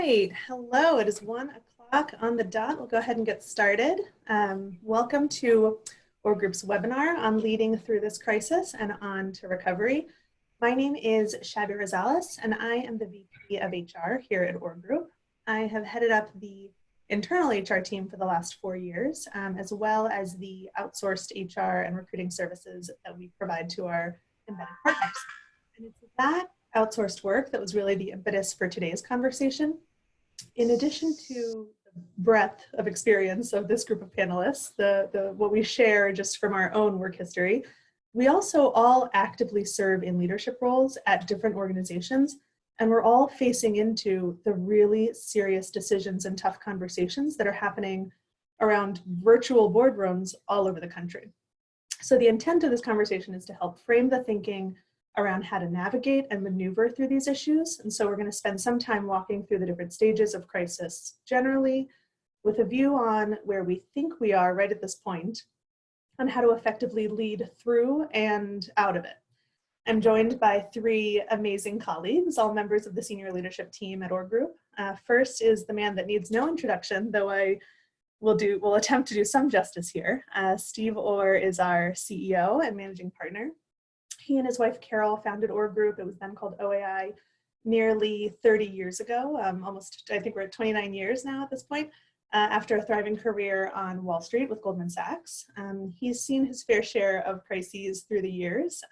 right. Hello. It is 1 o'clock on the dot. We'll go ahead and get started. Welcome to Org Group's webinar on leading through this crisis and on to recovery. My name is Shabby Rosales, and I am the VP of HR here at Org Group. I have headed up the internal HR team for the last 4 years, as well as the outsourced HR and recruiting services that we provide to our embedded partners. And it's that outsourced work that was really the impetus for today's conversation. In addition to the breadth of experience of this group of panelists, what we share just from our own work history, we also all actively serve in leadership roles at different organizations, and we're all facing into the really serious decisions and tough conversations that are happening around virtual boardrooms all over the country. So the intent of this conversation is to help frame the thinking around how to navigate and maneuver through these issues. And so we're going to spend some time walking through the different stages of crisis generally, with a view on where we think we are right at this point, on how to effectively lead through and out of it. I'm joined by 3 amazing colleagues, all members of the senior leadership team at Org Group. First is the man that needs no introduction, though I will attempt to do some justice here. Steve Orr is our CEO and managing partner. He and his wife, Carol, founded Org Group. It was then called OAI nearly 30 years ago, I think we're at 29 years now at this point, after a thriving career on Wall Street with Goldman Sachs. He's seen his fair share of crises through the years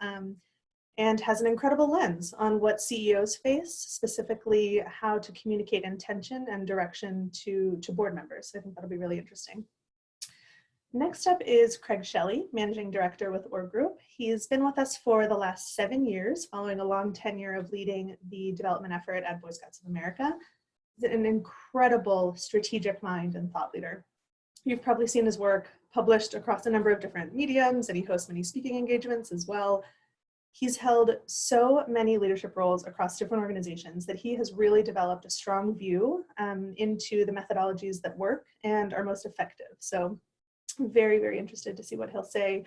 and has an incredible lens on what CEOs face, specifically how to communicate intention and direction to board members. So I think that'll be really interesting. Next up is Craig Shelley, Managing Director with Org Group. He's been with us for the last 7 years, following a long tenure of leading the development effort at Boy Scouts of America. He's an incredible strategic mind and thought leader. You've probably seen his work published across a number of different mediums, and he hosts many speaking engagements as well. He's held so many leadership roles across different organizations that he has really developed a strong view into the methodologies that work and are most effective. So I'm very, very interested to see what he'll say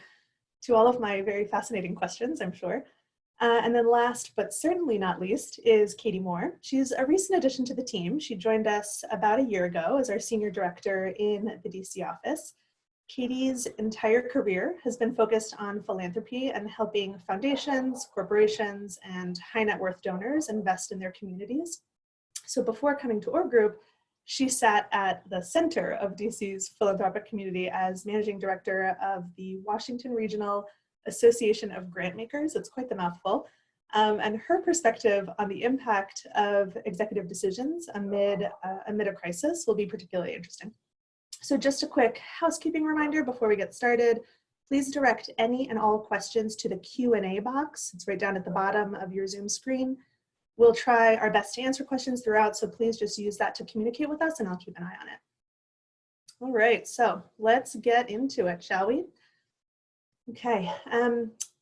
to all of my very fascinating questions, I'm sure. And then last, but certainly not least, is Katie Moore. She's a recent addition to the team. She joined us about a year ago as our senior director in the DC office. Katie's entire career has been focused on philanthropy and helping foundations, corporations, and high net worth donors invest in their communities. So before coming to Org Group, she sat at the center of DC's philanthropic community as managing director of the Washington Regional Association of Grantmakers. It's quite the mouthful. And her perspective on the impact of executive decisions amid a crisis will be particularly interesting. So just a quick housekeeping reminder before we get started. Please direct any and all questions to the Q&A box. It's right down at the bottom of your Zoom screen. We'll try our best to answer questions throughout, so please just use that to communicate with us and I'll keep an eye on it. All right, so let's get into it, shall we? Okay,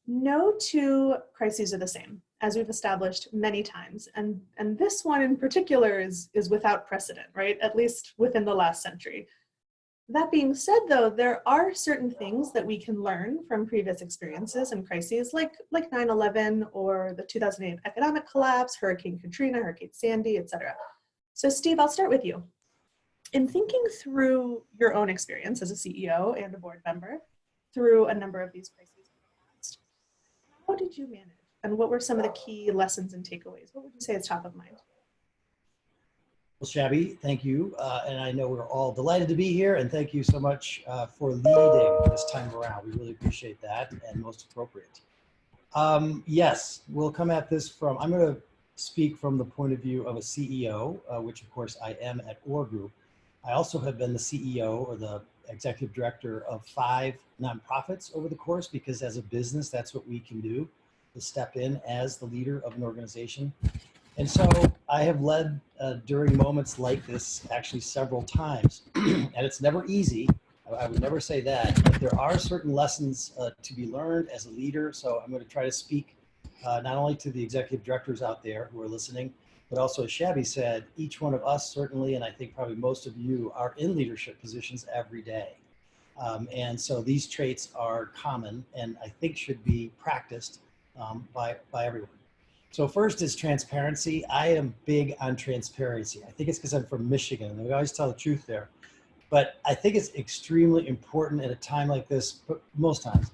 no 2 crises are the same, as we've established many times. And this one in particular is without precedent, right? At least within the last century. That being said, though, there are certain things that we can learn from previous experiences and crises like 9/11 or the 2008 economic collapse, Hurricane Katrina, Hurricane Sandy, etc. So Steve, I'll start with you. In thinking through your own experience as a CEO and a board member through a number of these crises in the past, how did you manage? And what were some of the key lessons and takeaways? What would you say is top of mind? Well, Shabby, thank you. And I know we're all delighted to be here, and thank you so much for leading this time around. We really appreciate that, and most appropriate. Yes, we'll come at this from, I'm going to speak from the point of view of a CEO, which of course I am at Org Group. I also have been the CEO or the executive director of 5 nonprofits over the course, because as a business, that's what we can do, to step in as the leader of an organization. And so I have led during moments like this actually several times, and it's never easy. I would never say that, but there are certain lessons to be learned as a leader. So I'm going to try to speak not only to the executive directors out there who are listening, but also, as Shabby said, each one of us certainly, and I think probably most of you, are in leadership positions every day. And so these traits are common and I think should be practiced by everyone. So first is transparency. I am big on transparency. I think it's because I'm from Michigan and we always tell the truth there. But I think it's extremely important at a time like this, but most times,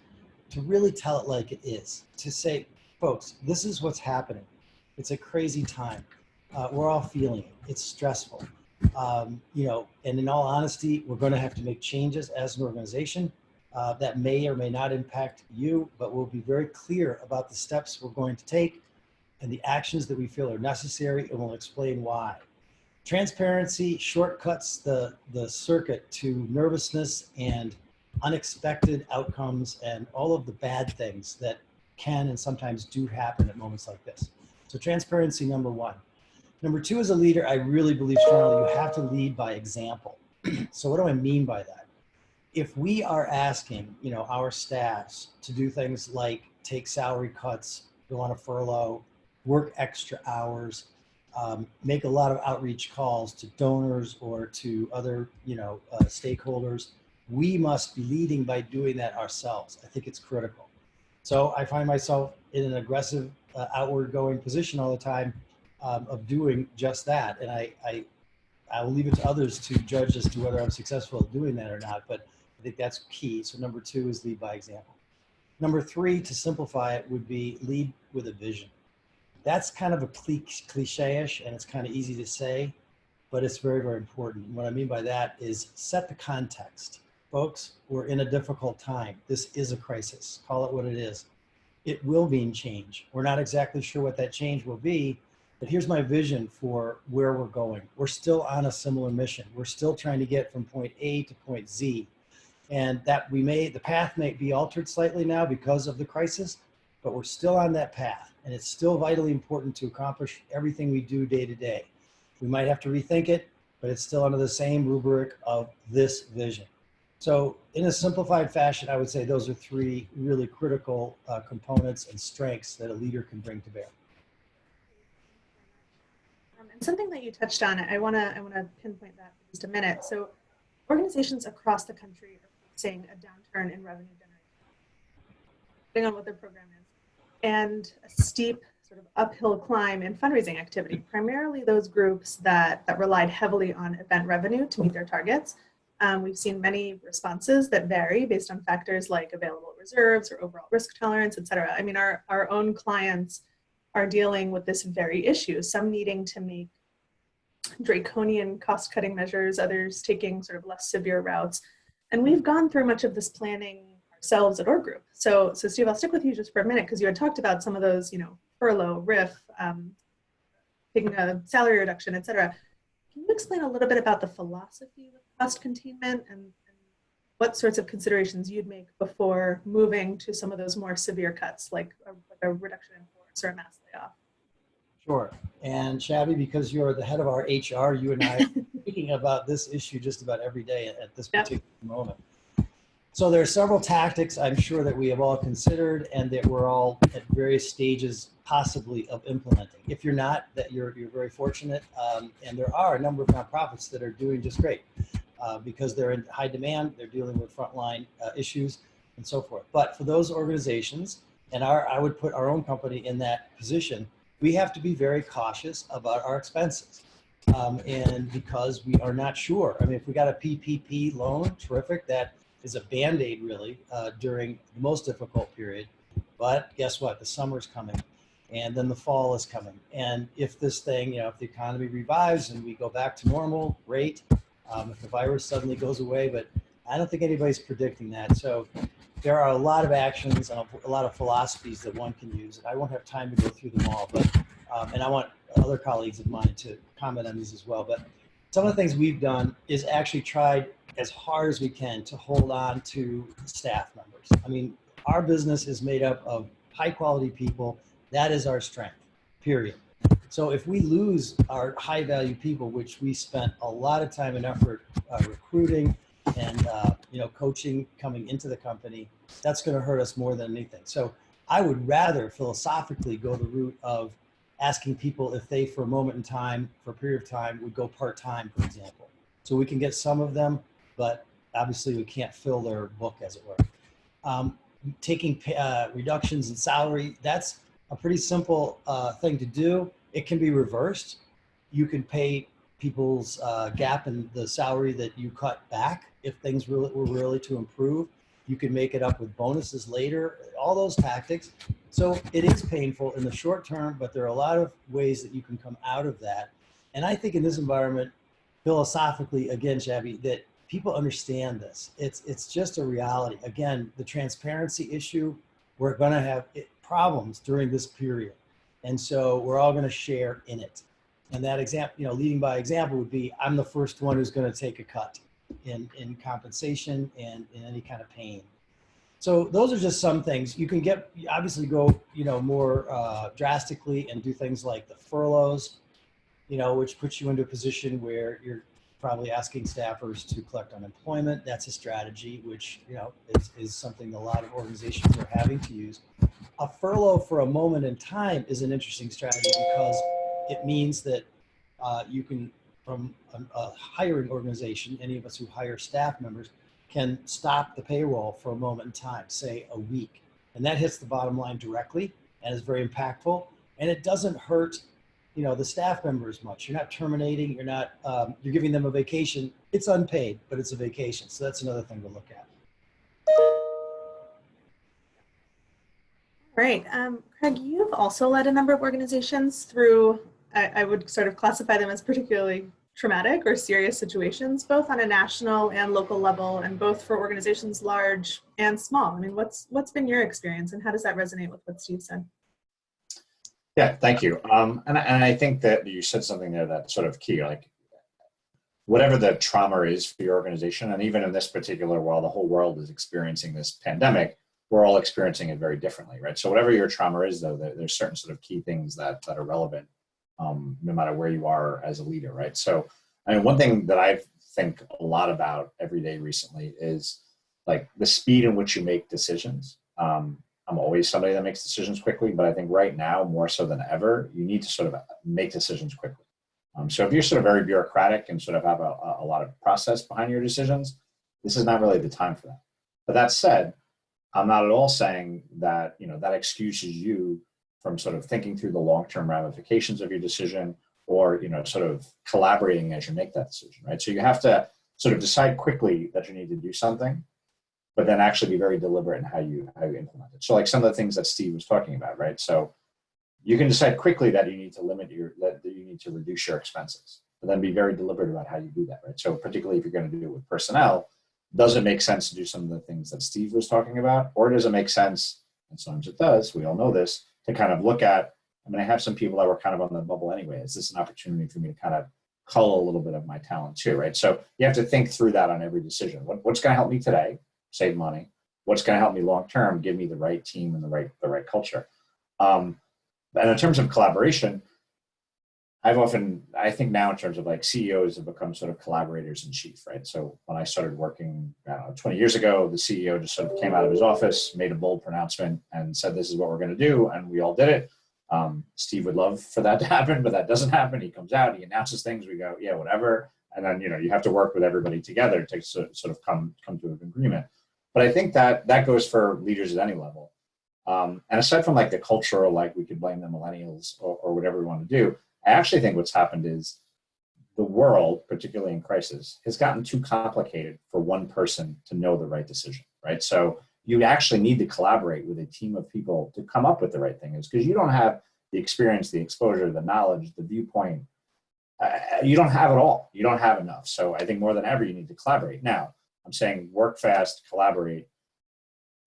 to really tell it like it is. To say, folks, this is what's happening. It's a crazy time. We're all feeling it. It's stressful. And in all honesty, we're going to have to make changes as an organization that may or may not impact you, but we'll be very clear about the steps we're going to take and the actions that we feel are necessary, and we'll explain why. Transparency shortcuts the circuit to nervousness and unexpected outcomes and all of the bad things that can and sometimes do happen at moments like this. So transparency, number one. Number two, as a leader, I really believe strongly you have to lead by example. So what do I mean by that? If we are asking, our staffs to do things like take salary cuts, go on a furlough, work extra hours, make a lot of outreach calls to donors or to other, stakeholders, we must be leading by doing that ourselves. I think it's critical. So I find myself in an aggressive, outward going position all the time of doing just that. And I will leave it to others to judge as to whether I'm successful at doing that or not. But I think that's key. So number two is lead by example. Number three, to simplify it, would be lead with a vision. That's kind of a cliche-ish and it's kind of easy to say, but it's very, very important. What I mean by that is set the context. Folks, we're in a difficult time. This is a crisis. Call it what it is. It will mean change. We're not exactly sure what that change will be, but here's my vision for where we're going. We're still on a similar mission. We're still trying to get from point A to point Z. And that the path may be altered slightly now because of the crisis, but we're still on that path. And it's still vitally important to accomplish everything we do day to day. We might have to rethink it, but it's still under the same rubric of this vision. So in a simplified fashion, I would say those are three really critical components and strengths that a leader can bring to bear. And something that you touched on, I want to pinpoint that for just a minute. So organizations across the country are facing a downturn in revenue generation, depending on what their program is, and a steep sort of uphill climb in fundraising activity, primarily those groups that relied heavily on event revenue to meet their targets. We've seen many responses that vary based on factors like available reserves or overall risk tolerance, et cetera. I mean, our own clients are dealing with this very issue, some needing to make draconian cost-cutting measures, others taking sort of less severe routes. And we've gone through much of this planning ourselves at our group. So Steve, I'll stick with you just for a minute because you had talked about some of those, furlough, RIF, taking a salary reduction, et cetera. Can you explain a little bit about the philosophy with cost containment and what sorts of considerations you'd make before moving to some of those more severe cuts, like a reduction in force or a mass layoff? Sure. And Shabby, because you're the head of our HR, you and I are speaking about this issue just about every day at this particular moment. So there are several tactics I'm sure that we have all considered and that we're all at various stages possibly of implementing. If you're not, that you're very fortunate. And there are a number of nonprofits that are doing just great because they're in high demand, they're dealing with frontline issues and so forth. But for those organizations, and I would put our own company in that position, we have to be very cautious about our expenses. And because we are not sure. I mean, if we got a PPP loan, terrific, that is a Band-Aid really during the most difficult period. But guess what? The summer's coming and then the fall is coming. And if this thing, if the economy revives and we go back to normal, great. If the virus suddenly goes away, but I don't think anybody's predicting that. So there are a lot of actions and a lot of philosophies that one can use. And I won't have time to go through them all, but and I want other colleagues of mine to comment on these as well. But some of the things we've done is actually tried as hard as we can to hold on to staff members. I mean, our business is made up of high quality people. That is our strength, period. So if we lose our high value people, which we spent a lot of time and effort recruiting and coaching coming into the company, that's going to hurt us more than anything. So I would rather philosophically go the route of asking people if they, for a moment in time, for a period of time, would go part-time, for example. So we can get some of them, but obviously we can't fill their book, as it were. Taking reductions in salary, that's a pretty simple thing to do. It can be reversed. You can pay people's gap in the salary that you cut back if things were really to improve. You can make it up with bonuses later, all those tactics. So it is painful in the short term, but there are a lot of ways that you can come out of that. And I think in this environment, philosophically, again, Shabby, that people understand this. It's just a reality. Again, the transparency issue, we're going to have problems during this period. And so we're all going to share in it. And that example, leading by example would be, I'm the first one who's going to take a cut in compensation and in any kind of pain. So those are just some things. You can obviously go, more drastically and do things like the furloughs, which puts you into a position where you're probably asking staffers to collect unemployment. That's a strategy, which, is something a lot of organizations are having to use. A furlough for a moment in time is an interesting strategy because it means that you can, from a hiring organization, any of us who hire staff members, can stop the payroll for a moment in time, say a week. And that hits the bottom line directly and is very impactful. And it doesn't hurt, the staff members much. You're not terminating, you're giving them a vacation. It's unpaid, but it's a vacation. So that's another thing to look at. Great. Craig, you've also led a number of organizations through, I would sort of classify them as particularly traumatic or serious situations, both on a national and local level, and both for organizations large and small. I mean, what's been your experience, and how does that resonate with what Steve said? Yeah, thank you. And I think that you said something there that's sort of key, like whatever the trauma is for your organization, and even in this particular, while the whole world is experiencing this pandemic, we're all experiencing it very differently, right? So whatever your trauma is, though, there's certain sort of key things that are relevant, no matter where you are as a leader, right? So, I mean, one thing that I think a lot about every day recently is like the speed in which you make decisions. I'm always somebody that makes decisions quickly, but I think right now, more so than ever, you need to sort of make decisions quickly. So if you're sort of very bureaucratic and sort of have a lot of process behind your decisions, this is not really the time for that. But that said, I'm not at all saying that, that excuses you from sort of thinking through the long-term ramifications of your decision or, sort of collaborating as you make that decision, right? So you have to sort of decide quickly that you need to do something, but then actually be very deliberate in how you implement it. So like some of the things that Steve was talking about, right? So you can decide quickly that you need to that you need to reduce your expenses, but then be very deliberate about how you do that, right? So particularly if you're going to do it with personnel, does it make sense to do some of the things that Steve was talking about? Or does it make sense, and sometimes it does, we all know this, to kind of look at, I have some people that were kind of on the bubble anyway. Is this an opportunity for me to kind of cull a little bit of my talent too, right? So you have to think through that on every decision. What's going to help me today? Save money. What's going to help me long-term? Give me the right team and the right culture. And in terms of collaboration, I think now in terms of like CEOs have become sort of collaborators in chief, right? So when I started working 20 years ago, the CEO just sort of came out of his office, made a bold pronouncement and said, this is what we're going to do. And we all did it. Steve would love for that to happen, but that doesn't happen. He comes out, he announces things, we go, yeah, whatever. And then, you have to work with everybody together to sort of come to an agreement. But I think that goes for leaders at any level. And aside from like the cultural, like we could blame the millennials or whatever we want to do, I actually think what's happened is the world, particularly in crisis, has gotten too complicated for one person to know the right decision, right? So you actually need to collaborate with a team of people to come up with the right thing, is because you don't have the experience, the exposure, the knowledge, the viewpoint. You don't have it all. You don't have enough. So I think more than ever, you need to collaborate. Now, I'm saying work fast, collaborate.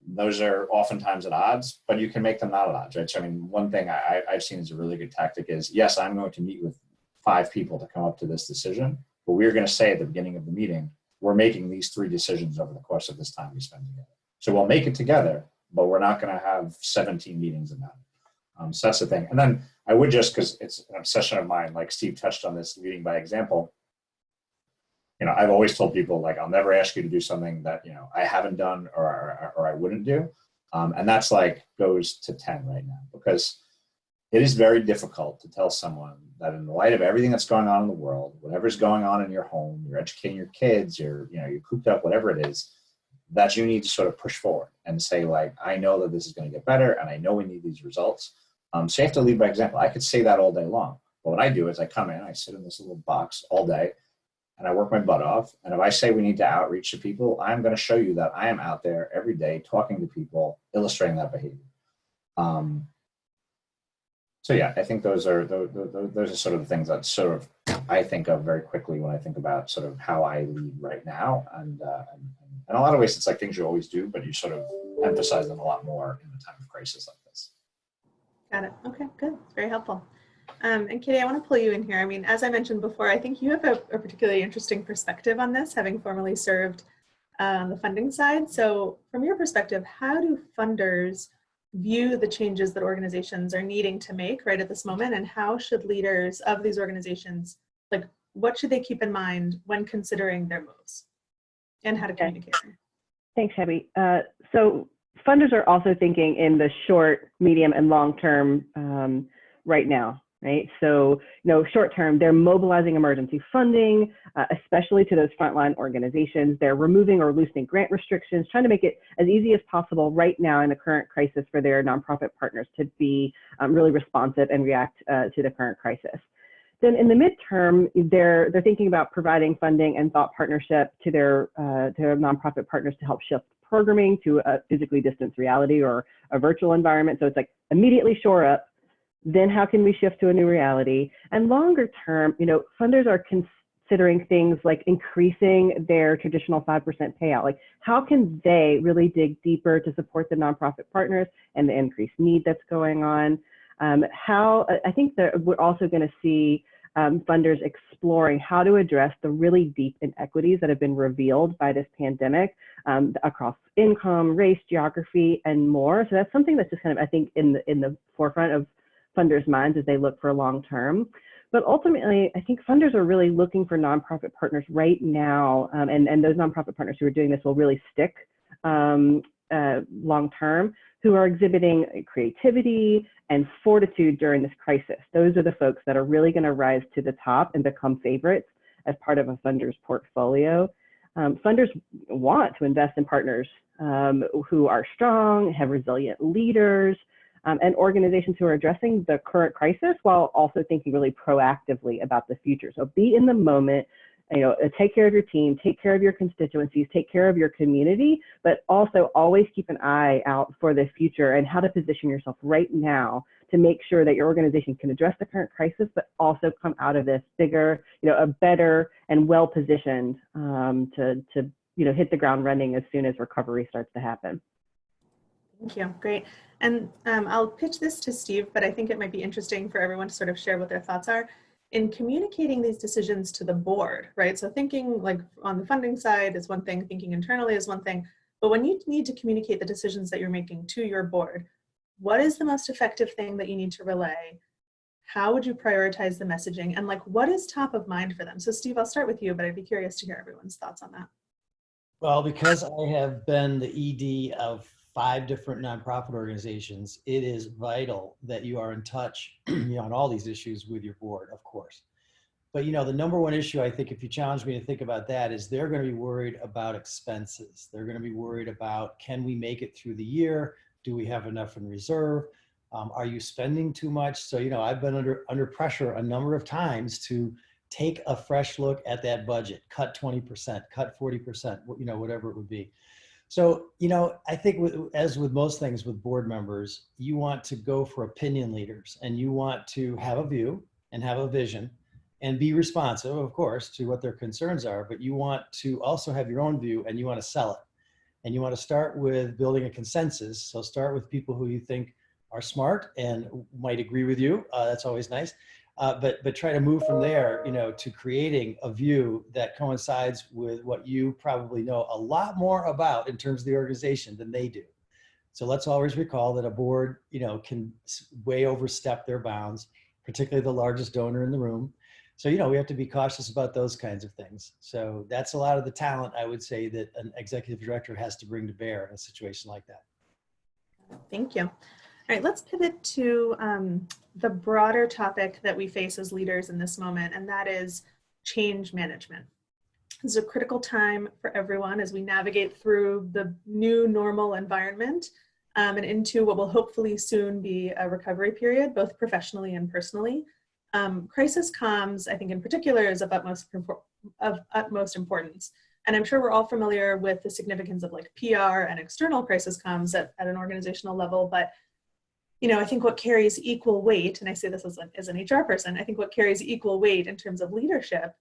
Those are oftentimes at odds, but you can make them not at odds, right? So, one thing I've seen as a really good tactic is, yes, I'm going to meet with 5 people to come up to this decision, but we're going to say at the beginning of the meeting, we're making these 3 decisions over the course of this time we spend together. So we'll make it together, but we're not going to have 17 meetings about it. So that's the thing. And then I would just, because it's an obsession of mine, like Steve touched on this, leading by example. I've always told people, like, I'll never ask you to do something that, I haven't done or I wouldn't do. And that's like goes to 10 right now, because it is very difficult to tell someone that in the light of everything that's going on in the world, whatever's going on in your home, you're educating your kids, you're cooped up, whatever it is, that you need to sort of push forward and say, like, I know that this is going to get better and I know we need these results. So you have to lead by example. I could say that all day long. But what I do is I come in, I sit in this little box all day, and I work my butt off. And if I say we need to outreach to people, I'm going to show you that I am out there every day talking to people, illustrating that behavior. So yeah, I think those are sort of the things that sort of I think of very quickly when I think about sort of how I lead right now. And in a lot of ways, it's like things you always do, but you sort of emphasize them a lot more in a time of crisis like this. Got it. Okay, good. Very helpful. And Katie, I want to pull you in here. I mean, as I mentioned before, I think you have a particularly interesting perspective on this, having formerly served on the funding side. So from your perspective, how do funders view the changes that organizations are needing to make right at this moment? And how should leaders of these organizations, like, what should they keep in mind when considering their moves and how to communicate them? Thanks, Shabby. So funders are also thinking in the short, medium, and long term right now, right? So, short term, they're mobilizing emergency funding, especially to those frontline organizations. They're removing or loosening grant restrictions, trying to make it as easy as possible right now in the current crisis for their nonprofit partners to be really responsive and react to the current crisis. Then in the midterm, they're thinking about providing funding and thought partnership to their nonprofit partners to help shift programming to a physically distanced reality or a virtual environment. So it's like immediately shore up, then how can we shift to a new reality? And longer term, funders are considering things like increasing their traditional 5% payout. Like, how can they really dig deeper to support the nonprofit partners and the increased need that's going on? I think that we're also going to see funders exploring how to address the really deep inequities that have been revealed by this pandemic across income, race, geography, and more. So that's something that's just kind of, I think, in the forefront of funders' minds as they look for long term. But ultimately, I think funders are really looking for nonprofit partners right now, and those nonprofit partners who are doing this will really stick long term, who are exhibiting creativity and fortitude during this crisis. Those are the folks that are really going to rise to the top and become favorites as part of a funder's portfolio. Funders want to invest in partners who are strong, have resilient leaders, and organizations who are addressing the current crisis while also thinking really proactively about the future. So be in the moment, take care of your team, take care of your constituencies, take care of your community, but also always keep an eye out for the future and how to position yourself right now to make sure that your organization can address the current crisis, but also come out of this bigger, a better and well-positioned to hit the ground running as soon as recovery starts to happen. Thank you. Great. And I'll pitch this to Steve, but I think it might be interesting for everyone to sort of share what their thoughts are in communicating these decisions to the board, right? So thinking like on the funding side is one thing, thinking internally is one thing, but when you need to communicate the decisions that you're making to your board, what is the most effective thing that you need to relay? How would you prioritize the messaging? And like, what is top of mind for them? So Steve, I'll start with you, but I'd be curious to hear everyone's thoughts on that. Well, because I have been the ED of 5 different nonprofit organizations, it is vital that you are in touch on all these issues with your board, of course. But the number one issue, I think, if you challenge me to think about that, is they're going to be worried about expenses. They're going to be worried about, can we make it through the year? Do we have enough in reserve? Are you spending too much? So, I've been under pressure a number of times to take a fresh look at that budget, cut 20%, cut 40%, whatever it would be. So, I think as with most things with board members, you want to go for opinion leaders and you want to have a view and have a vision and be responsive, of course, to what their concerns are, but you want to also have your own view and you want to sell it. And you want to start with building a consensus. So start with people who you think are smart and might agree with you. That's always nice. But try to move from there, to creating a view that coincides with what you probably know a lot more about in terms of the organization than they do. So let's always recall that a board, can way overstep their bounds, particularly the largest donor in the room. So, we have to be cautious about those kinds of things. So that's a lot of the talent, I would say, that an executive director has to bring to bear in a situation like that. Thank you. All right, let's pivot to the broader topic that we face as leaders in this moment, and that is change management. This is a critical time for everyone as we navigate through the new normal environment. and into what will hopefully soon be a recovery period, both professionally and personally. Crisis comms, I think in particular, is of utmost importance. And I'm sure we're all familiar with the significance of like PR and external crisis comms at an organizational level, but I think what carries equal weight, and I say this as an HR person, I think what carries equal weight in terms of leadership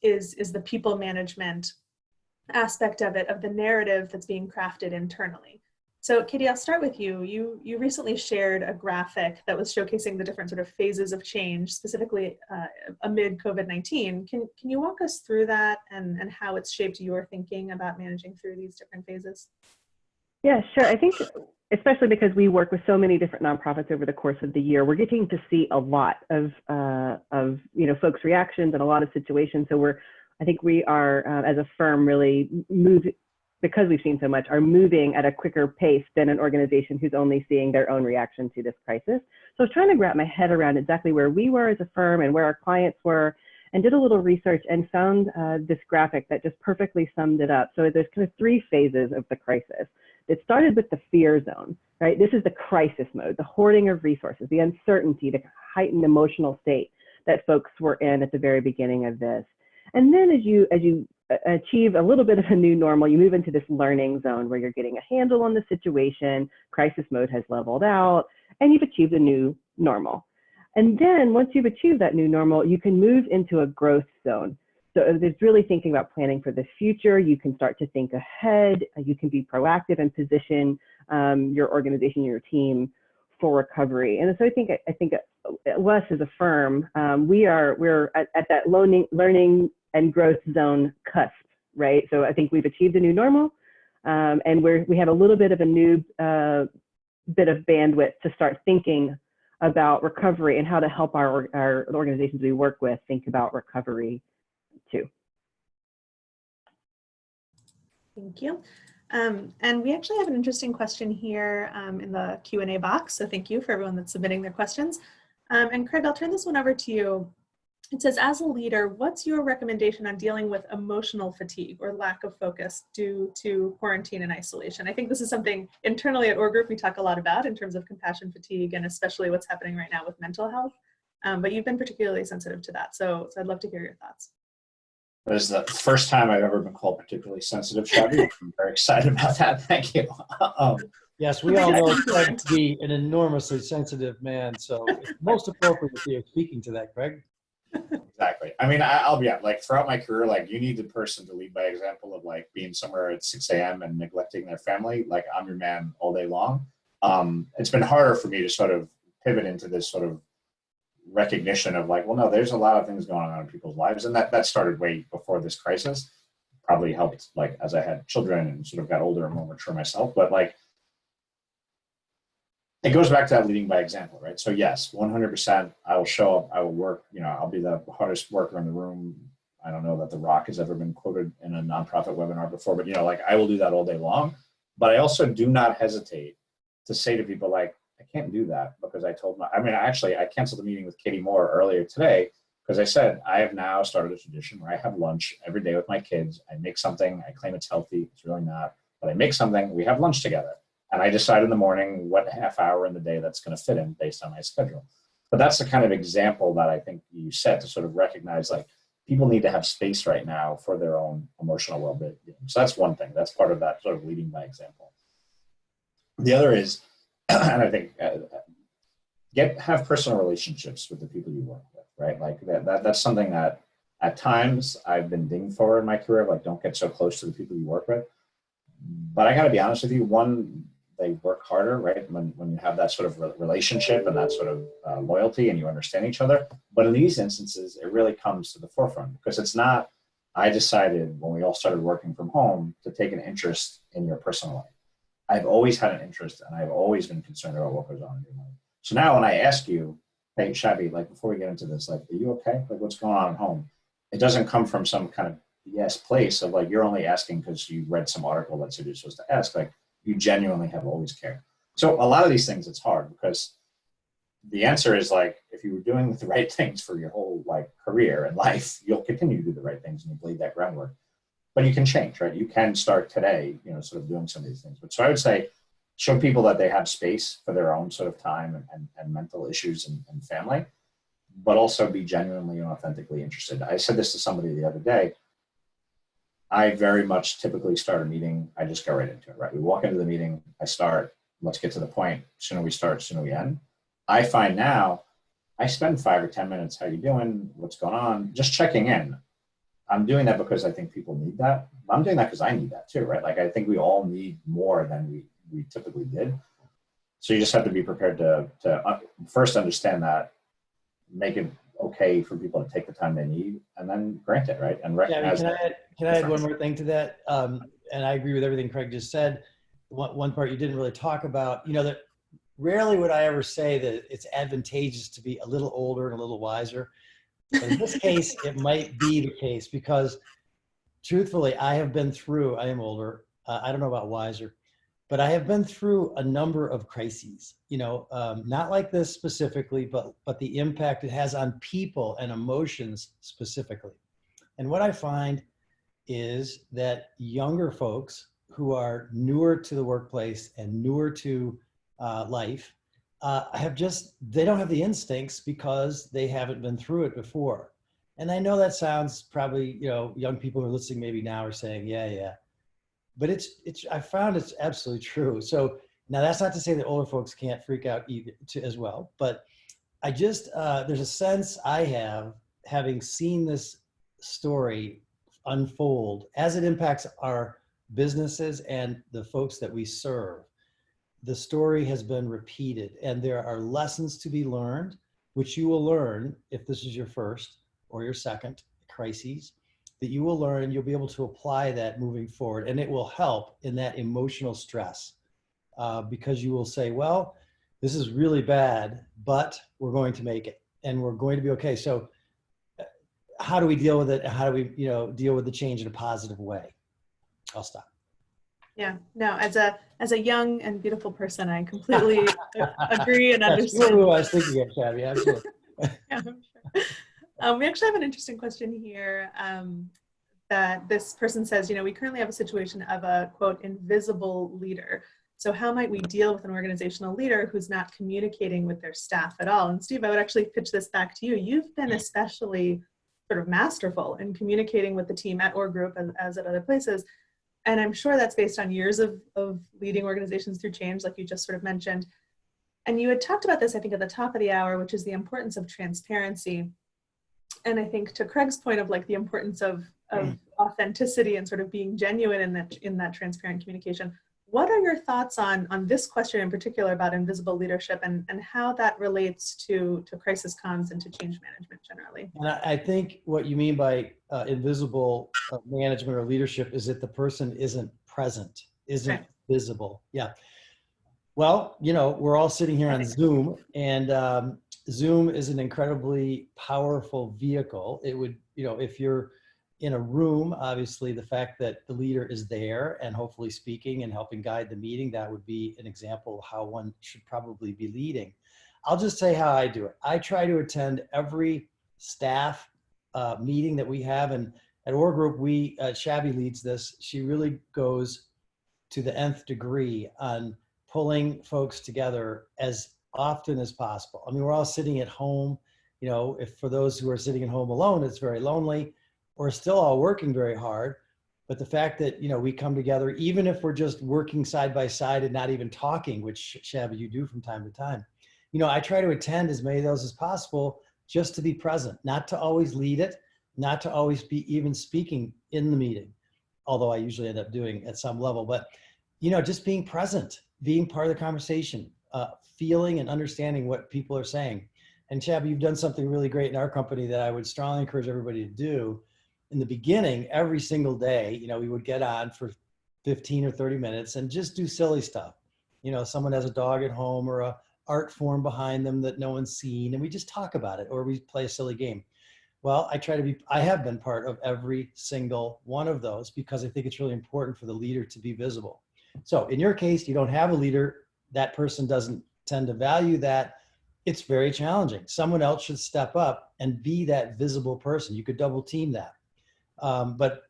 is the people management aspect of it, of the narrative that's being crafted internally. So Katie, I'll start with you. You recently shared a graphic that was showcasing the different sort of phases of change, specifically amid COVID-19. Can you walk us through that and how it's shaped your thinking about managing through these different phases? Yeah, sure. I think especially because we work with so many different nonprofits over the course of the year, we're getting to see a lot of folks' reactions and a lot of situations. So I think we are, as a firm, really because we've seen so much, are moving at a quicker pace than an organization who's only seeing their own reaction to this crisis. So I was trying to wrap my head around exactly where we were as a firm and where our clients were, and did a little research and found this graphic that just perfectly summed it up. So there's kind of 3 phases of the crisis. It started with the fear zone, right? This is the crisis mode, the hoarding of resources, the uncertainty, the heightened emotional state that folks were in at the very beginning of this. And then as you achieve a little bit of a new normal, you move into this learning zone where you're getting a handle on the situation, crisis mode has leveled out, and you've achieved a new normal. And then once you've achieved that new normal, you can move into a growth zone. So there's really thinking about planning for the future. You can start to think ahead. You can be proactive and position your organization, your team for recovery. And so I think us as a firm, we're at that learning and growth zone cusp, right? So I think we've achieved a new normal, and we have a little bit of a new bit of bandwidth to start thinking about recovery and how to help our organizations we work with think about recovery too. Thank you. And we actually have an interesting question here in the Q&A box. So thank you for everyone that's submitting their questions. And Craig, I'll turn this one over to you. It says, as a leader, what's your recommendation on dealing with emotional fatigue or lack of focus due to quarantine and isolation? I think this is something internally at Org Group we talk a lot about in terms of compassion fatigue and especially what's happening right now with mental health. But you've been particularly sensitive to that. So I'd love to hear your thoughts. This is the first time I've ever been called particularly sensitive, Shabby. I'm very excited about that. Thank you. Yes, we all know Craig to be an enormously sensitive man, so it's most appropriate that you're speaking to that, Craig. Exactly. I mean, I'll be like throughout my career, like you need the person to lead by example of like being somewhere at 6 a.m. and neglecting their family. Like I'm your man all day long. It's been harder for me to sort of pivot into this sort of recognition of like, well, no, there's a lot of things going on in people's lives. And that started way before this crisis. Probably helped like as I had children and sort of got older and more mature myself. But like, it goes back to that leading by example, right? So yes, 100%, I will show up, I will work, I'll be the hardest worker in the room. I don't know that The Rock has ever been quoted in a nonprofit webinar before, but like I will do that all day long. But I also do not hesitate to say to people like, I can't do that because I canceled the meeting with Katie Moore earlier today because I said, I have now started a tradition where I have lunch every day with my kids. I make something, I claim it's healthy, it's really not, but I make something, we have lunch together. And I decide in the morning what half hour in the day that's going to fit in based on my schedule. But that's the kind of example that I think you set to sort of recognize like people need to have space right now for their own emotional well-being. So that's one thing. That's part of that sort of leading by example. The other is, and I think have personal relationships with the people you work with, right? Like that's something that at times I've been dinged for in my career. Like don't get so close to the people you work with. But I got to be honest with you, they work harder, right? When you have that sort of relationship and that sort of loyalty and you understand each other. But in these instances, it really comes to the forefront because it's not, I decided when we all started working from home to take an interest in your personal life. I've always had an interest and I've always been concerned about what goes on in your life. So now when I ask you, hey, Shabby, like before we get into this, like, are you okay? Like what's going on at home? It doesn't come from some kind of BS place of like, you're only asking because you read some article that said you're supposed to ask. Like, you genuinely have always cared. So a lot of these things, it's hard because the answer is like, if you were doing the right things for your whole like career and life, you'll continue to do the right things and you lay that groundwork. But you can change, right? You can start today, sort of doing some of these things. But so I would say, show people that they have space for their own sort of time and mental issues and family, but also be genuinely and authentically interested. I said this to somebody the other day. I very much typically start a meeting, I just go right into it, right? We walk into the meeting, I start, let's get to the point. Sooner we start, sooner we end. I find now, I spend 5 or 10 minutes, how you doing? What's going on? Just checking in. I'm doing that because I think people need that. I'm doing that because I need that too, right? Like I think we all need more than we typically did. So you just have to be prepared to first understand that, make it okay for people to take the time they need, and then grant it, right? And recognize. Yeah, can I add one more thing to that? And I agree with everything Craig just said. One part you didn't really talk about, that rarely would I ever say that it's advantageous to be a little older and a little wiser. But in this case, it might be the case because truthfully, I am older. I don't know about wiser, but I have been through a number of crises, not like this specifically, but the impact it has on people and emotions specifically. And what I find is that younger folks who are newer to the workplace and newer to life they don't have the instincts because they haven't been through it before. And I know that sounds probably, young people who are listening maybe now are saying, yeah. But I found it's absolutely true. So now that's not to say that older folks can't freak out either as well, but I just, there's a sense I have, having seen this story unfold as it impacts our businesses and the folks that we serve. The story has been repeated and there are lessons to be learned, which you will learn if this is your first or your second crises, that you will learn, you'll be able to apply that moving forward, and it will help in that emotional stress because you will say, well, this is really bad, but we're going to make it and we're going to be okay. So how do we deal with it? How do we, deal with the change in a positive way? I'll stop. Yeah, no, as a young and beautiful person, I completely agree and understand. Who I was thinking of, Shabby, absolutely. Yeah, I'm sure. We actually have an interesting question here that this person says, we currently have a situation of a, quote, invisible leader. So how might we deal with an organizational leader who's not communicating with their staff at all? And Steve, I would actually pitch this back to you. You've been especially sort of masterful in communicating with the team at Org Group as at other places. And I'm sure that's based on years of leading organizations through change, like you just sort of mentioned. And you had talked about this, I think, at the top of the hour, which is the importance of transparency. And I think to Craig's point of like the importance of authenticity and sort of being genuine in that transparent communication. What are your thoughts on this question in particular about invisible leadership and how that relates to crisis comms and to change management generally? And I think what you mean by invisible management or leadership is that the person isn't present, isn't visible. Yeah. Well, we're all sitting here on Zoom, and Zoom is an incredibly powerful vehicle. It would, if you're in a room, obviously the fact that the leader is there and hopefully speaking and helping guide the meeting, that would be an example of how one should probably be leading. I'll just say how I do it. I try to attend every staff meeting that we have, and at Org Group, Shabby leads this. She really goes to the nth degree on pulling folks together as often as possible. I mean, we're all sitting at home, if for those who are sitting at home alone, it's very lonely. We're still all working very hard, but the fact that, we come together, even if we're just working side by side and not even talking, which Shabby, you do from time to time, I try to attend as many of those as possible just to be present, not to always lead it, not to always be even speaking in the meeting, although I usually end up doing at some level, but, just being present, being part of the conversation, feeling and understanding what people are saying. And Shabby, you've done something really great in our company that I would strongly encourage everybody to do. In the beginning, every single day, we would get on for 15 or 30 minutes and just do silly stuff. Someone has a dog at home or a art form behind them that no one's seen, and we just talk about it, or we play a silly game. Well, I have been part of every single one of those because I think it's really important for the leader to be visible. So in your case, you don't have a leader, that person doesn't tend to value that. It's very challenging. Someone else should step up and be that visible person. You could double team that. But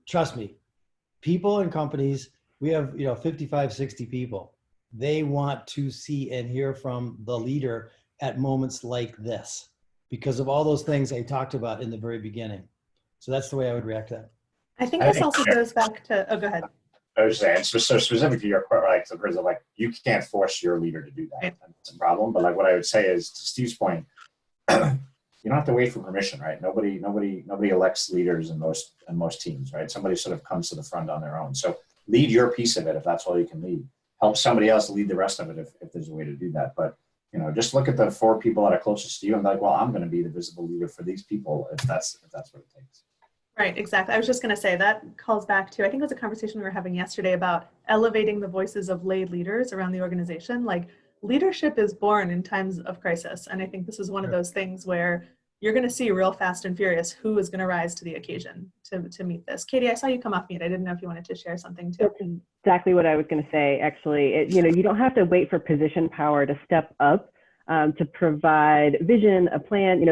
trust me, people in companies, we have, 55, 60 people. they want to see and hear from the leader at moments like this because of all those things I talked about in the very beginning. So that's the way I would react to that. I think this also goes back to, oh, go ahead. I was saying, so specific to your question, like, so like, you can't force your leader to do that. Right. That's a problem. But like, what I would say is, to Steve's point, you don't have to wait for permission, right? Nobody elects leaders in most teams, right? Somebody sort of comes to the front on their own. So lead your piece of it if that's all you can lead. Help somebody else lead the rest of it if there's a way to do that. But just look at the 4 people that are closest to you and be like, well, I'm going to be the visible leader for these people if that's what it takes. Right, exactly. I was just going to say that calls back to, I think it was a conversation we were having yesterday about elevating the voices of lay leaders around the organization. Like, leadership is born in times of crisis. And I think this is one of those things where you're going to see real fast and furious who is going to rise to the occasion to meet this. Katie, I saw you come off mute. I didn't know if you wanted to share something too. That's exactly what I was going to say, actually. You don't have to wait for position power to step up to provide vision, a plan.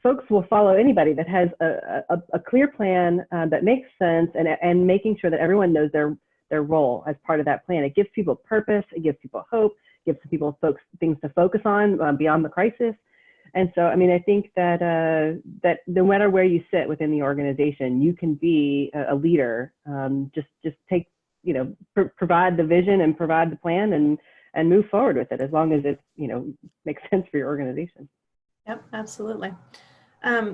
Folks will follow anybody that has a clear plan that makes sense, and making sure that everyone knows their role as part of that plan. It gives people purpose, it gives people hope, it gives people things to focus on beyond the crisis. And so, I mean, I think that no matter where you sit within the organization, you can be a leader. Just take, provide the vision and provide the plan and move forward with it, as long as it, makes sense for your organization. Yep, absolutely.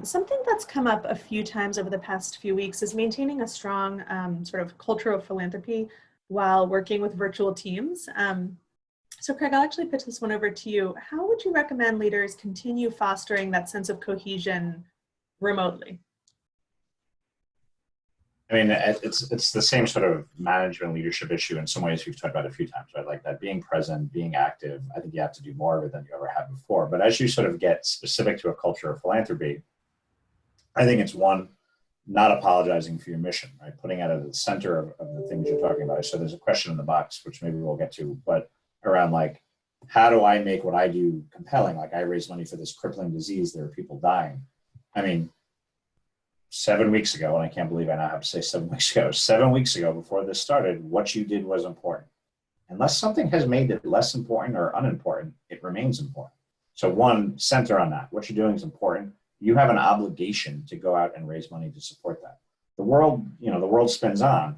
Something that's come up a few times over the past few weeks is maintaining a strong sort of culture of philanthropy while working with virtual teams. So Craig, I'll actually pitch this one over to you. How would you recommend leaders continue fostering that sense of cohesion remotely? I mean, it's the same sort of management leadership issue in some ways we've talked about a few times, right? Like that being present, being active. I think you have to do more of it than you ever have before. But as you sort of get specific to a culture of philanthropy, I think it's one, not apologizing for your mission, right? Putting it at the center of the things you're talking about. So there's a question in the box, which maybe we'll get to, but around like, how do I make what I do compelling? Like, I raise money for this crippling disease. There are people dying. I mean, 7 weeks ago, and I can't believe I now have to say 7 weeks ago, 7 weeks ago before this started, what you did was important. Unless something has made it less important or unimportant, it remains important. So one, center on that. What you're doing is important. You have an obligation to go out and raise money to support that. The world, the world spins on.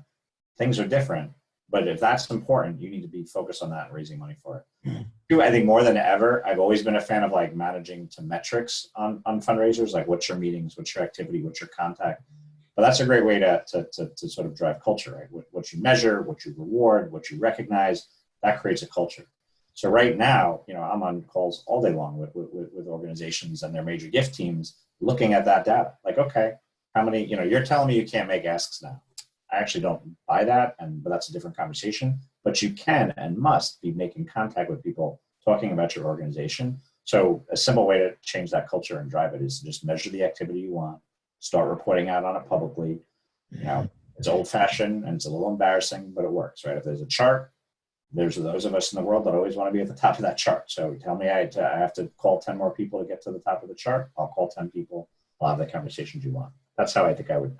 Things are different. But if that's important, you need to be focused on that and raising money for it. Mm-hmm. Two, I think more than ever, I've always been a fan of like managing to metrics on fundraisers, like what's your meetings, what's your activity, what's your contact. But that's a great way to sort of drive culture, right? What you measure, what you reward, what you recognize, that creates a culture. So right now, I'm on calls all day long with organizations and their major gift teams looking at that data. Like, okay, how many, you're telling me you can't make asks now. I actually don't buy that, but that's a different conversation. But you can and must be making contact with people, talking about your organization. So a simple way to change that culture and drive it is to just measure the activity you want, start reporting out on it publicly. It's old-fashioned and it's a little embarrassing, but it works, right? If there's a chart, there's those of us in the world that always want to be at the top of that chart. So tell me I have to call 10 more people to get to the top of the chart. I'll call 10 people. I'll have the conversations you want. That's how I think I would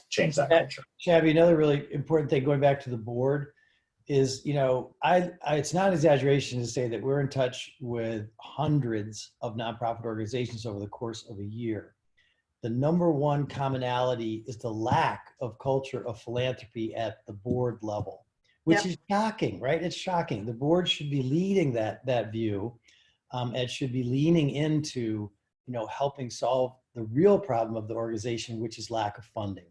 change that culture. Shabby, another really important thing going back to the board is, it's not an exaggeration to say that we're in touch with hundreds of nonprofit organizations over the course of a year. The number one commonality is the lack of culture of philanthropy at the board level, which is shocking, right? It's shocking. The board should be leading that view. It should be leaning into, helping solve the real problem of the organization, which is lack of funding.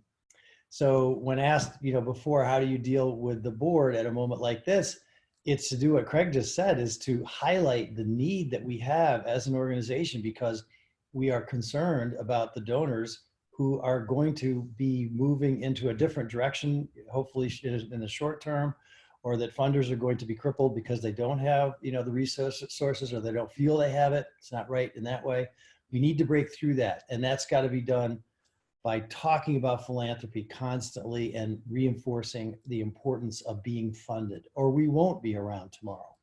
So when asked, before, how do you deal with the board at a moment like this? It's to do what Craig just said, is to highlight the need that we have as an organization, because we are concerned about the donors who are going to be moving into a different direction, hopefully in the short term, or that funders are going to be crippled because they don't have, the resources, or they don't feel they have it. It's not right in that way. We need to break through that. And that's got to be done by talking about philanthropy constantly and reinforcing the importance of being funded, or we won't be around tomorrow.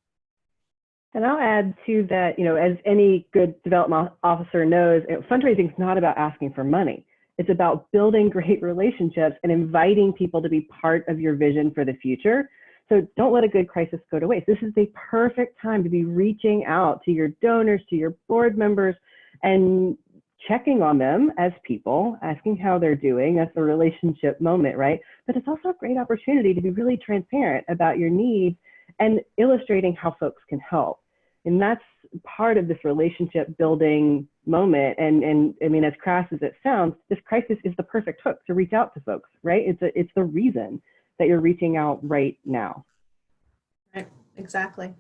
And I'll add to that, as any good development officer knows, fundraising is not about asking for money. It's about building great relationships and inviting people to be part of your vision for the future. So don't let a good crisis go to waste. This is the perfect time to be reaching out to your donors, to your board members, and checking on them as people, asking how they're doing. That's the relationship moment, right? But it's also a great opportunity to be really transparent about your needs and illustrating how folks can help. And that's part of this relationship building moment. And I mean, as crass as it sounds, this crisis is the perfect hook to reach out to folks, right? It's the reason that you're reaching out right now. Right, exactly.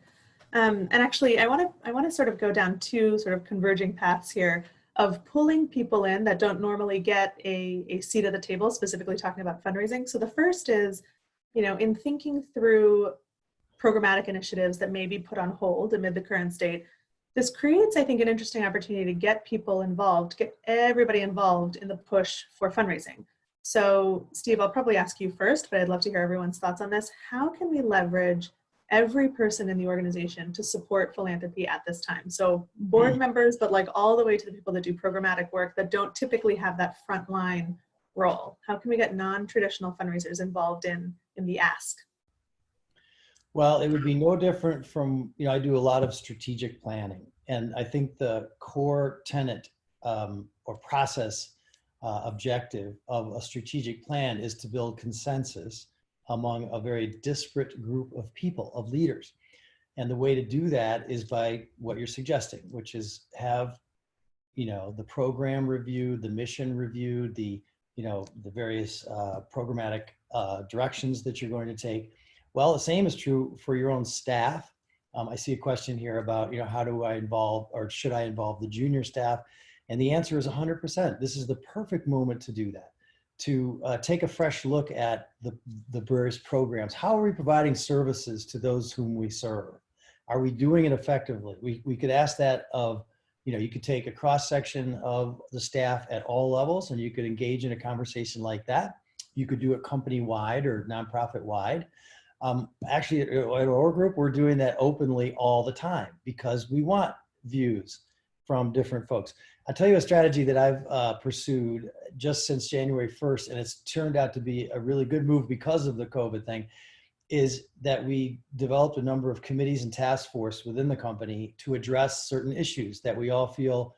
And actually, I want to sort of go down two sort of converging paths here of pulling people in that don't normally get a seat at the table, specifically talking about fundraising. So the first is, in thinking through programmatic initiatives that may be put on hold amid the current state, this creates, I think, an interesting opportunity to get people involved, get everybody involved in the push for fundraising. So Steve, I'll probably ask you first, but I'd love to hear everyone's thoughts on this. How can we leverage every person in the organization to support philanthropy at this time? So board members, but like all the way to the people that do programmatic work that don't typically have that frontline role. How can we get non-traditional fundraisers involved in the ask? Well, it would be no different from, I do a lot of strategic planning. And I think the core tenet or process objective of a strategic plan is to build consensus among a very disparate group of people, of leaders. And the way to do that is by what you're suggesting, which is have, the program reviewed, the mission reviewed, the various programmatic directions that you're going to take. Well, the same is true for your own staff. I see a question here about, how do I involve, or should I involve the junior staff? And the answer is 100%. This is the perfect moment to do that, to take a fresh look at the various programs. How are we providing services to those whom we serve? Are we doing it effectively? We could ask that of, you could take a cross section of the staff at all levels and you could engage in a conversation like that. You could do it company-wide or nonprofit-wide. Actually, at our group, we're doing that openly all the time because we want views from different folks. I'll tell you a strategy that I've pursued just since January 1st, and it's turned out to be a really good move because of the COVID thing, is that we developed a number of committees and task force within the company to address certain issues that we all feel,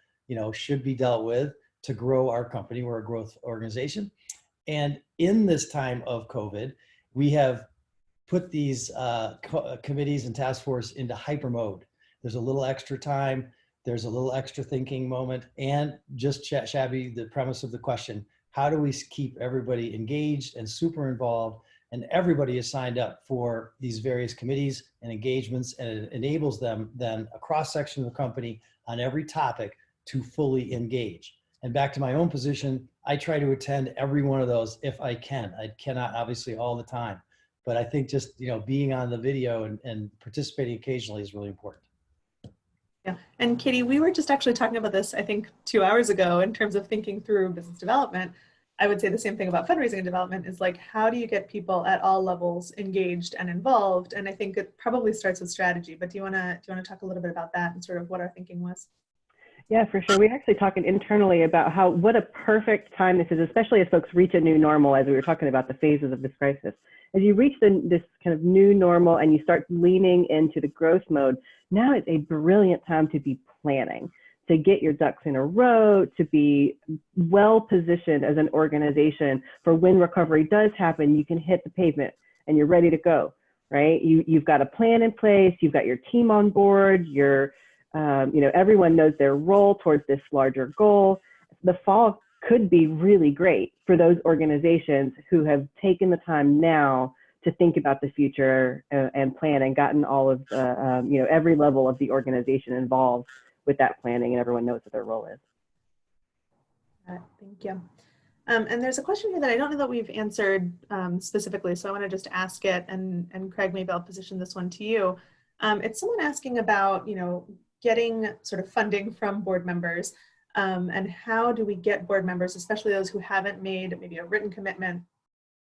should be dealt with to grow our company. We're a growth organization. And in this time of COVID, we have put these committees and task force into hyper mode. There's a little extra time, there's a little extra thinking moment, and just Shabby, the premise of the question, how do we keep everybody engaged and super involved? And everybody is signed up for these various committees and engagements, and it enables them then a cross section of the company on every topic to fully engage. And back to my own position, I try to attend every one of those if I can. I cannot obviously all the time. But I think just, being on the video and participating occasionally is really important. Yeah, and Katie, we were just actually talking about this, I think 2 hours ago in terms of thinking through business development. I would say the same thing about fundraising and development is like, how do you get people at all levels engaged and involved? And I think it probably starts with strategy, but do you want to talk a little bit about that and sort of what our thinking was? Yeah, for sure. We're actually talking internally about what a perfect time this is, especially as folks reach a new normal, as we were talking about the phases of this crisis. As you reach this kind of new normal and you start leaning into the growth mode, now is a brilliant time to be planning, to get your ducks in a row, to be well positioned as an organization for when recovery does happen, you can hit the pavement and you're ready to go, right? You've got a plan in place, you've got your team on board, everyone knows their role towards this larger goal. The fall could be really great for those organizations who have taken the time now to think about the future and plan and gotten all of the, every level of the organization involved with that planning, and everyone knows what their role is. Thank you. And there's a question here that I don't know that we've answered specifically, so I want to just ask it, and Craig, maybe I'll position this one to you. It's someone asking about, getting sort of funding from board members, and how do we get board members, especially those who haven't made maybe a written commitment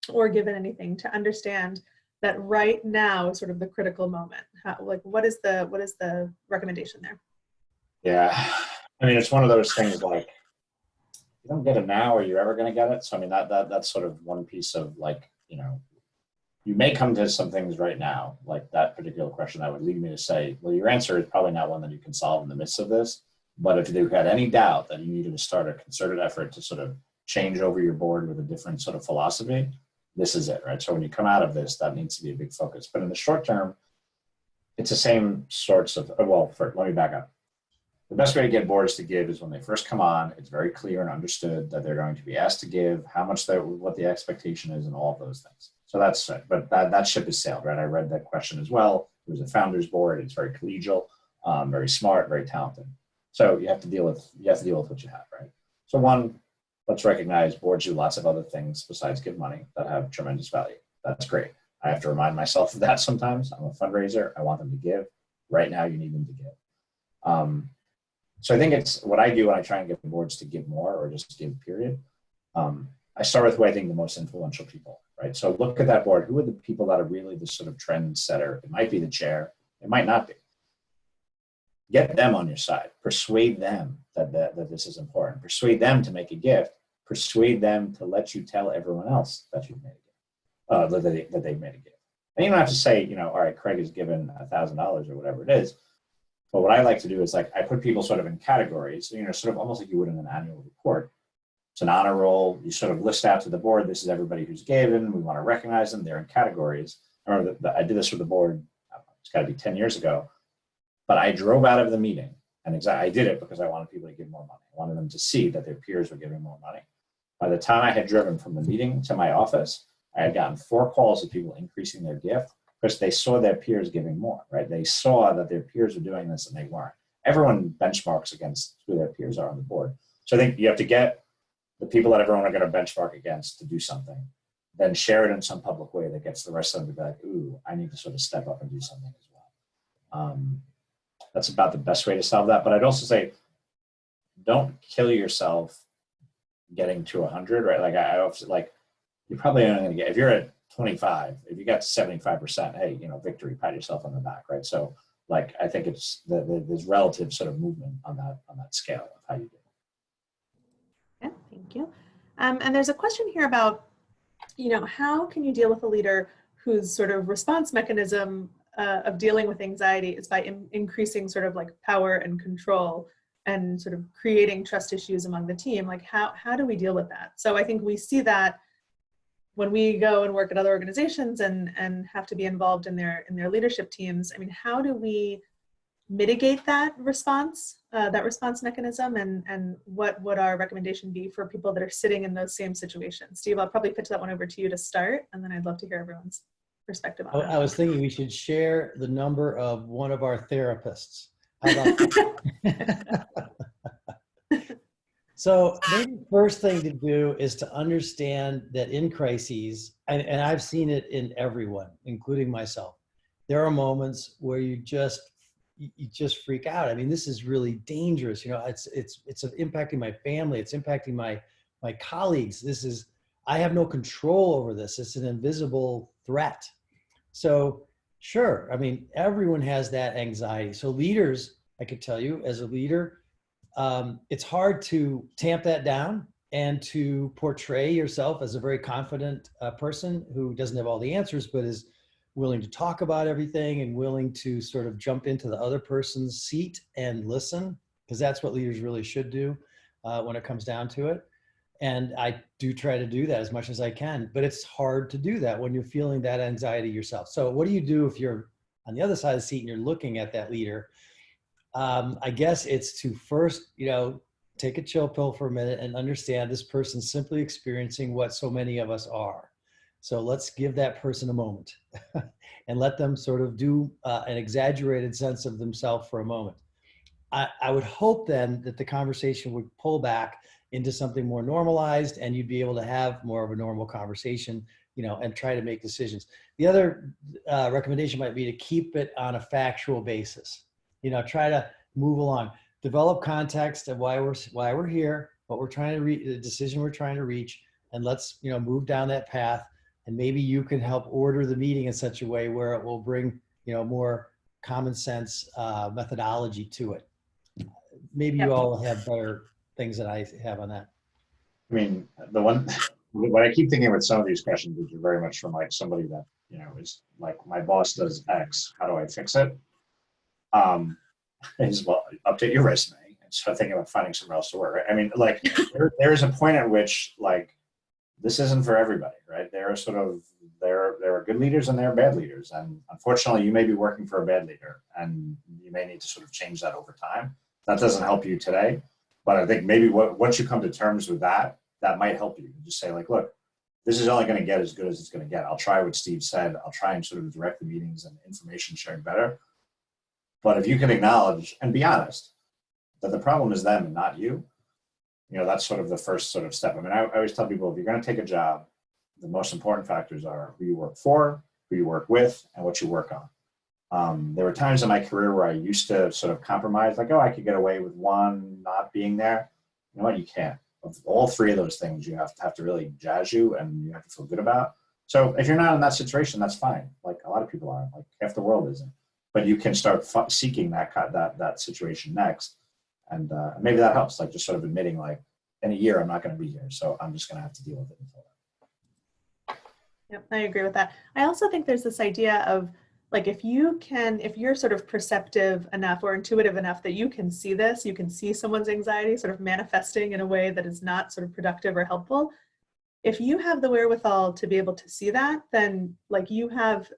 or given anything, to understand that right now is sort of the critical moment. What is the recommendation there? Yeah, I mean, it's one of those things like, you don't get it now, are you ever going to get it? So I mean, that's sort of one piece of like, you you may come to some things right now, like that particular question that would lead me to say, well, your answer is probably not one that you can solve in the midst of this. But if you had any doubt that you needed to start a concerted effort to sort of change over your board with a different sort of philosophy, this is it, right? So when you come out of this, that needs to be a big focus. But in the short term, it's the same sorts of, well, let me back up. The best way to get boards to give is when they first come on, it's very clear and understood that they're going to be asked to give, how much what the expectation is, and all of those things. So that's it. But that ship has sailed, right? I read that question as well. It was a founders board. It's very collegial, very smart, very talented. So you have to deal with what you have, right? So one, let's recognize boards do lots of other things besides give money that have tremendous value. That's great. I have to remind myself of that sometimes. I'm a fundraiser. I want them to give. Right now, you need them to give. So I think it's what I do when I try and get the boards to give more or just give, period. I start with who I think the most influential people, right? So look at that board. Who are the people that are really the sort of trend setter? It might be the chair. It might not be. Get them on your side. Persuade them that this is important. Persuade them to make a gift. Persuade them to let you tell everyone else that you've made a gift, that they've made a gift. And you don't have to say, all right, Craig has given $1,000 or whatever it is. But what I like to do is I put people sort of in categories, sort of almost like you would in an annual report. It's an honor roll. You sort of list out to the board, this is everybody who's given. We want to recognize them. They're in categories. I remember that I did this with the board, it's got to be 10 years ago. But I drove out of the meeting, and I did it because I wanted people to give more money. I wanted them to see that their peers were giving more money. By the time I had driven from the meeting to my office, I had gotten 4 calls of people increasing their gift because they saw their peers giving more, right? They saw that their peers were doing this and they weren't. Everyone benchmarks against who their peers are on the board. So I think you have to get the people that everyone are going to benchmark against to do something, then share it in some public way that gets the rest of them to be like, ooh, I need to sort of step up and do something as well. That's about the best way to solve that. But I'd also say, don't kill yourself getting to 100, right? You're probably only going to get, if you're at 25, if you got to 75%, hey, victory, pat yourself on the back, right? So I think it's there's relative sort of movement on that scale of how you do it. Yeah, thank you. And there's a question here about, how can you deal with a leader whose sort of response mechanism of dealing with anxiety is by increasing sort of power and control and sort of creating trust issues among the team? How do we deal with that? So I think we see that when we go and work at other organizations and have to be involved in their leadership teams. I mean, how do we mitigate that response mechanism, and what would our recommendation be for people that are sitting in those same situations? Steve, I'll probably pitch that one over to you to start, and then I'd love to hear everyone's perspective on it. I was thinking we should share the number of one of our therapists. How about that? So maybe the first thing to do is to understand that in crises, and I've seen it in everyone, including myself, there are moments where you just freak out. I mean, this is really dangerous. It's impacting my family. It's impacting my colleagues. I have no control over this. It's an invisible threat. So sure, I mean, everyone has that anxiety. So leaders, I could tell you as a leader, it's hard to tamp that down and to portray yourself as a very confident person who doesn't have all the answers, but is willing to talk about everything and willing to sort of jump into the other person's seat and listen, because that's what leaders really should do when it comes down to it. And I do try to do that as much as I can, but it's hard to do that when you're feeling that anxiety yourself. So what do you do if you're on the other side of the seat and you're looking at that leader? I guess it's to first, take a chill pill for a minute and understand this person's simply experiencing what so many of us are. So let's give that person a moment and let them sort of do an exaggerated sense of themselves for a moment. I would hope then that the conversation would pull back into something more normalized and you'd be able to have more of a normal conversation, and try to make decisions. The other recommendation might be to keep it on a factual basis. Try to move along, develop context of why we're here, what we're trying to reach, the decision we're trying to reach, and let's, move down that path. And maybe you can help order the meeting in such a way where it will bring, more common sense methodology to it. Maybe you all have better things that I have on that. I mean, what I keep thinking with some of these questions, which are very much from like somebody that, is like, my boss does X, how do I fix it? Is, well, update your resume and start thinking about finding somewhere else to work. Right? I mean, like there is a point at which like this isn't for everybody, right? There are good leaders and there are bad leaders, and unfortunately, you may be working for a bad leader, and you may need to sort of change that over time. That doesn't help you today, but I think maybe once you come to terms with that, that might help you. Just say like, look, this is only going to get as good as it's going to get. I'll try what Steve said. I'll try and sort of direct the meetings and information sharing better. But if you can acknowledge and be honest that the problem is them and not you, that's sort of the first sort of step. I mean, I always tell people, if you're going to take a job, the most important factors are who you work for, who you work with, and what you work on. There were times in my career where I used to sort of compromise, like, oh, I could get away with one not being there. You know what? You can't. All three of those things you have to really jazz you and you have to feel good about. So if you're not in that situation, that's fine. Like a lot of people are, like half the world isn't. But you can start seeking that situation next. And maybe that helps, like just sort of admitting like, in a year, I'm not going to be here. So I'm just going to have to deal with it until then. Yep, I agree with that. I also think there's this idea of like, if you're sort of perceptive enough or intuitive enough that you can see this, you can see someone's anxiety sort of manifesting in a way that is not sort of productive or helpful. If you have the wherewithal to be able to see that, then like you have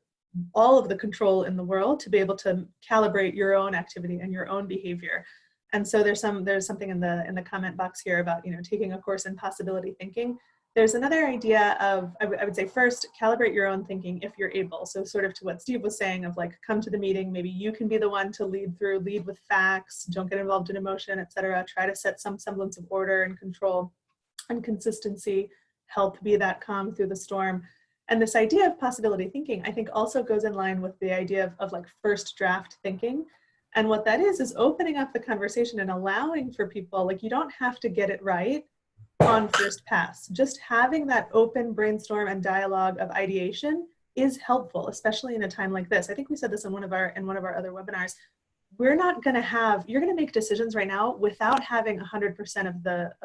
all of the control in the world to be able to calibrate your own activity and your own behavior. And so there's something in the comment box here about, taking a course in possibility thinking. There's another idea of, I would say first, calibrate your own thinking if you're able. So sort of to what Steve was saying of like, come to the meeting, maybe you can be the one to lead with facts, don't get involved in emotion, etc. Try to set some semblance of order and control and consistency, help be that calm through the storm. And this idea of possibility thinking, I think also goes in line with the idea of like first draft thinking. And what that is opening up the conversation and allowing for people, like you don't have to get it right on first pass. Just having that open brainstorm and dialogue of ideation is helpful, especially in a time like this. I think we said this in one of our other webinars. You're going to make decisions right now without having 100% of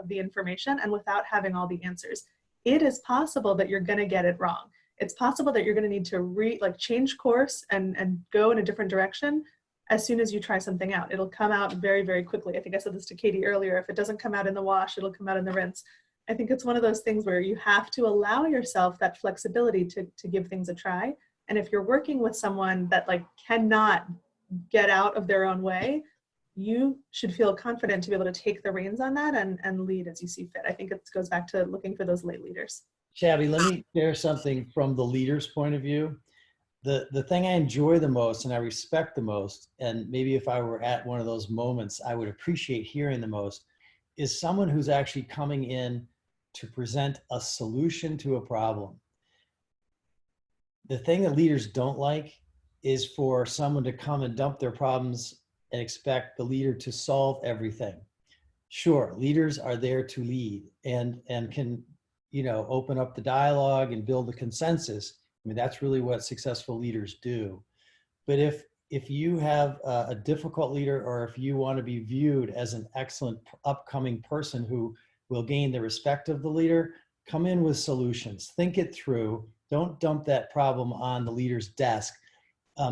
the information and without having all the answers. It is possible that you're going to get it wrong. It's possible that you're going to need to change course and go in a different direction as soon as you try something out. It'll come out very, very quickly. I think I said this to Katie earlier. If it doesn't come out in the wash, it'll come out in the rinse. I think it's one of those things where you have to allow yourself that flexibility to give things a try. And if you're working with someone that like cannot get out of their own way, you should feel confident to be able to take the reins on that and lead as you see fit. I think it goes back to looking for those late leaders. Shabby, let me share something from the leader's point of view. The thing I enjoy the most and I respect the most, and maybe if I were at one of those moments, I would appreciate hearing the most, is someone who's actually coming in to present a solution to a problem. The thing that leaders don't like is for someone to come and dump their problems and expect the leader to solve everything. Sure, leaders are there to lead and can, open up the dialogue and build a consensus. I mean, that's really what successful leaders do. But if you have a difficult leader, or if you want to be viewed as an excellent upcoming person who will gain the respect of the leader, come in with solutions. Think it through. Don't dump that problem on the leader's desk.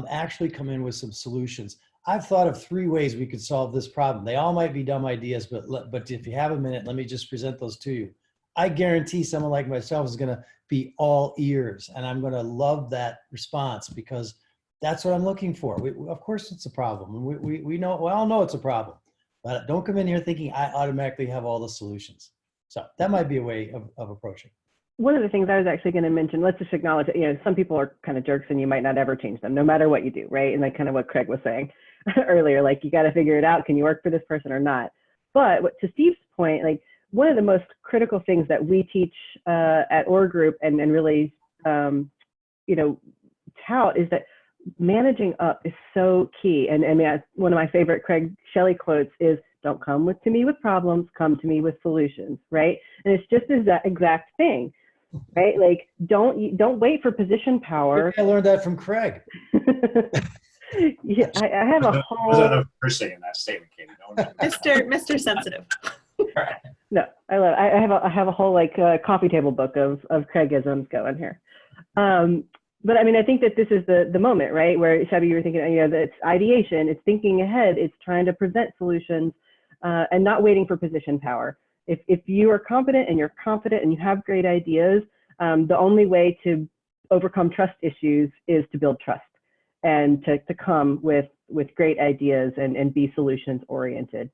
Actually come in with some solutions. I've thought of 3 ways we could solve this problem. They all might be dumb ideas, but if you have a minute, let me just present those to you. I guarantee someone like myself is going to be all ears, and I'm going to love that response because that's what I'm looking for. Of course it's a problem, and we all know it's a problem, but don't come in here thinking I automatically have all the solutions. So that might be a way of approaching. One of the things I was actually going to mention, let's just acknowledge that, some people are kind of jerks and you might not ever change them, no matter what you do, right? And like kind of what Craig was saying earlier, like you got to figure it out. Can you work for this person or not? But to Steve's point, like one of the most critical things that we teach at Org Group and really, tout is that managing up is so key. And I mean, one of my favorite Craig Shelley quotes is, don't come to me with problems, come to me with solutions, right? And it's just that exact thing, right? Like, don't wait for position power. I learned that from Craig. Yeah, I have a whole. There's enough cursing in that statement, Katie. Mr. Sensitive. No, I have a whole like coffee table book of Craigisms going here. But I mean, I think that this is the moment, right? Where Shabby, you were thinking, you know, that it's ideation, it's thinking ahead, it's trying to present solutions, and not waiting for position power. If you are competent and you're confident and you have great ideas, the only way to overcome trust issues is to build trust and to come with great ideas and be solutions oriented.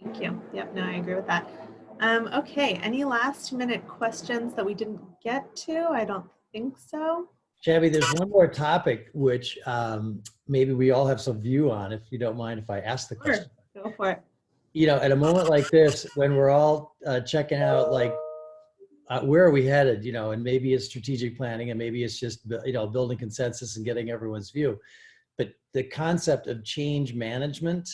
Thank you. Yep, no, I agree with that. Okay, any last minute questions that we didn't get to? I don't think so. Shabby, there's one more topic which maybe we all have some view on, if you don't mind if I ask the question. Sure, go for it. You know, at a moment like this, when we're all checking out, like, where are we headed, you know, and maybe it's strategic planning and maybe it's just, you know, building consensus and getting everyone's view. But the concept of change management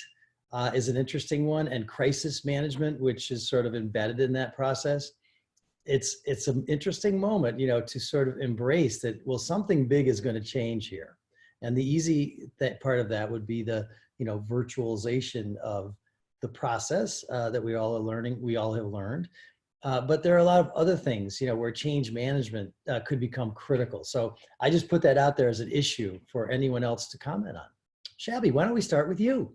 is an interesting one, and crisis management, which is sort of embedded in that process. It's an interesting moment, you know, to sort of embrace that, well, something big is going to change here. And the easy part of that would be the, you know, virtualization of the process that we all have learned. But there are a lot of other things, you know, where change management could become critical. So I just put that out there as an issue for anyone else to comment on. Shabby, why don't we start with you?